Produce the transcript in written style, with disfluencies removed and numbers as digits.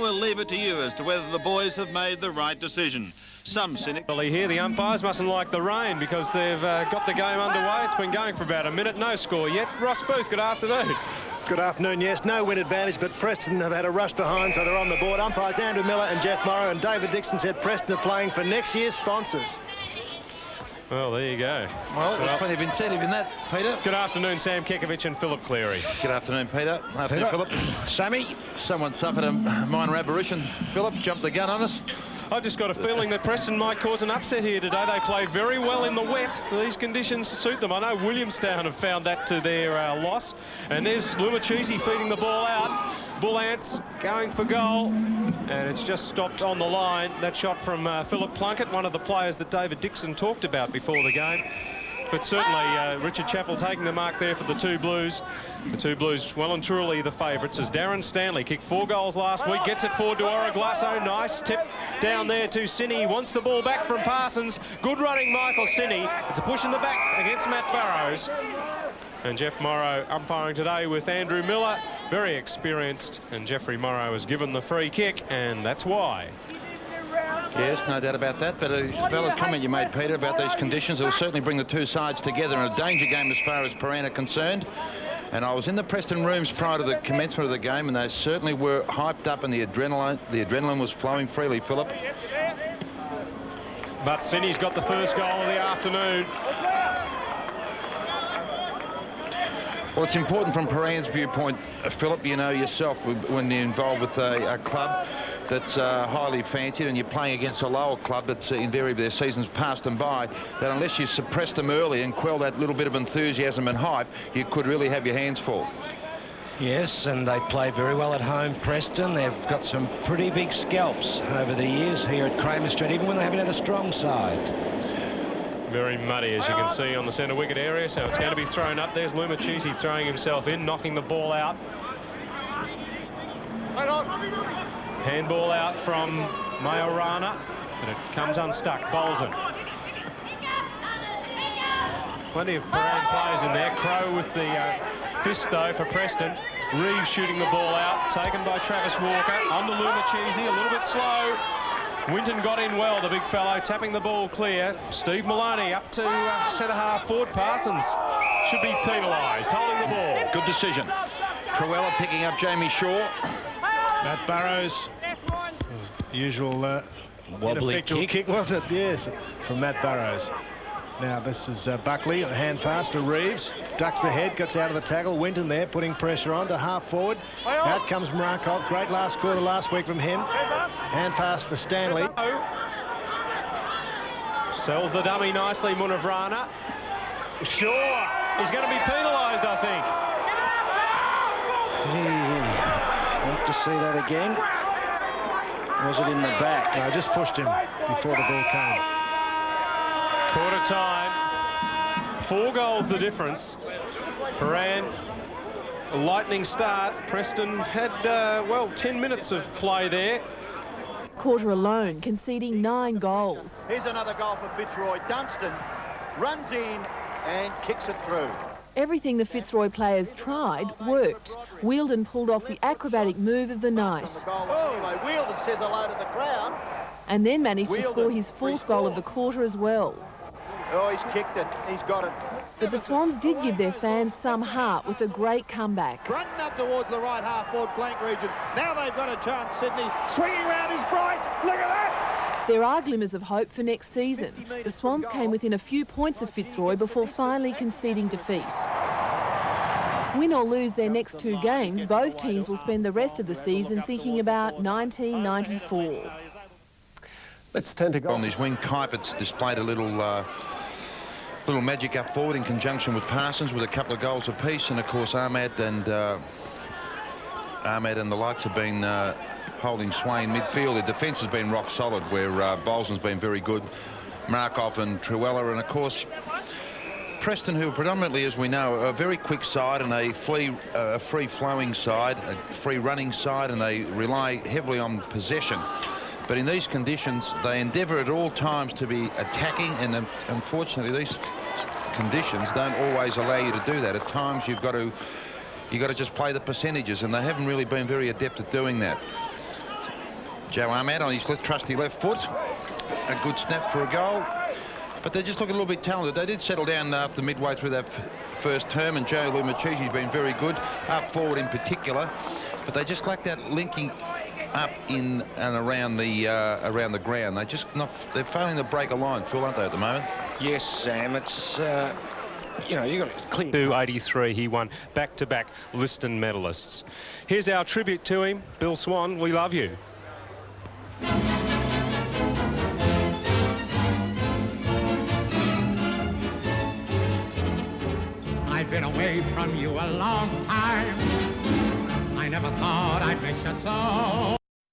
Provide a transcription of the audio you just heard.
We'll leave it to you as to whether the boys have made the right decision. Some cynics here, the umpires mustn't like the rain because they've got the game underway. It's been going for about a minute. No score yet. Ross Booth, good afternoon. Good afternoon, yes. No win advantage, but Preston have had a rush behind, so they're on the board. Umpires Andrew Miller and Jeff Morrow, and David Dixon said Preston are playing for next year's sponsors. Well, there you go. Well, there's plenty of incentive in that, Peter. Good afternoon, Sam Kekovich and Philip Cleary. Good afternoon, Peter. Afternoon, Philip. Sammy. Someone suffered a minor aberration. Philip jumped the gun on us. I've just got a feeling that Preston might cause an upset here today. They play very well in the wet. These conditions suit them. I know Williamstown have found that to their loss. And there's Lumachisi feeding the ball out. Bull Ants going for goal. And it's just stopped on the line. That shot from Philip Plunkett, one of the players that David Dixon talked about before the game. But certainly Richard Chappell taking the mark there for the two Blues. The two Blues well and truly the favourites as Darren Stanley kicked 4 goals last week. Gets it forward to Oraglasso. Nice tip down there to Sinney. Wants the ball back from Parsons. Good running Michael Sinney. It's a push in the back against Matt Burrows. And Jeff Morrow umpiring today with Andrew Miller. Very experienced. And Jeffrey Morrow has given the free kick, and that's why. Yes, no doubt about that, but a valid comment you made, Peter, about these conditions. It will certainly bring the two sides together in a danger game as far as Prahran are concerned. And I was in the Preston rooms prior to the commencement of the game, and they certainly were hyped up, and the adrenaline was flowing freely, Philip. But Sinney's got the first goal of the afternoon. Well, it's important from Prahran's viewpoint, Philip, you know yourself, when you're involved with a club that's highly fancied and you're playing against a lower club that's invariably their seasons passed them by, that unless you suppress them early and quell that little bit of enthusiasm and hype, you could really have your hands full. Yes, and they play very well at home, Preston. They've got some pretty big scalps over the years here at Cramer Street, even when they haven't had a strong side. Very muddy, as you can see, on the centre wicket area, so it's going to be thrown up. There's Lumachisi throwing himself in, knocking the ball out. Handball out from Majorana, but it comes unstuck. Bolton. Plenty of Prahran players in there. Crow with the fist, though, for Preston. Reeves shooting the ball out, taken by Travis Walker. On to Lumachisi, a little bit slow. Winton got in well, the big fellow, tapping the ball clear. Steve Maloney up to centre-half forward. Parsons should be penalised, holding the ball. Good decision. Truella picking up Jamie Shaw. Matt Burrows. Usual wobbly kick, wasn't it? Yes, from Matt Burrows. Now this is Buckley, a hand pass to Reeves. Ducks the head, gets out of the tackle. Winton there, putting pressure on to half forward. Out comes Markov. Great last quarter last week from him. Hand pass for Stanley. Sells the dummy nicely, Munavrana. Sure, he's going to be penalised, I think. Like to see that again. Was it in the back? No, just pushed him before the ball came. Quarter time. 4 goals the difference. Prahran, a lightning start. Preston had, well, 10 minutes of play there. Quarter alone, conceding 9 goals. Here's another goal for Fitzroy. Dunstan runs in and kicks it through. Everything the Fitzroy players tried worked. Wheeldon pulled off the acrobatic move of the night. Oh, Wheeldon says hello to the crowd. And then managed to score his 4th goal of the quarter as well. Oh, he's kicked it. He's got it. But the Swans did give their fans some heart with a great comeback. Running up towards the right half-forward flank region. Now they've got a chance, Sydney. Swinging around his Bryce. Look at that! There are glimmers of hope for next season. The Swans came within a few points of Fitzroy before finally conceding defeat. Win or lose their next 2 games, both teams will spend the rest of the season thinking about 1994. Let's turn to goal. On his wing, Kuipert's displayed a little magic up forward in conjunction with Parsons with a couple of goals apiece, and of course Ahmad and the likes have been holding sway in midfield. The defence has been rock solid, where Bolton's been very good. Markov and Truella, and of course Preston, who predominantly, as we know, are a very quick side and a free-flowing side, a free-running side, and they rely heavily on possession. But in these conditions, they endeavour at all times to be attacking, and unfortunately, these conditions don't always allow you to do that. At times, you've got to just play the percentages, and they haven't really been very adept at doing that. Joe Ahmad on his trusty left foot. A good snap for a goal. But they just look a little bit talented. They did settle down after midway through that first term, and Joe Lumachisi's been very good, up forward in particular. But they just lack that linking up in and around the ground. They're failing to break a line, Phil, aren't they, at the moment? Yes, Sam. It's you know, you got to clean. 283, he won back-to-back Liston medalists. Here's our tribute to him, Bill Swan. We love you. I've been away from you a long time. I never thought I'd miss you so.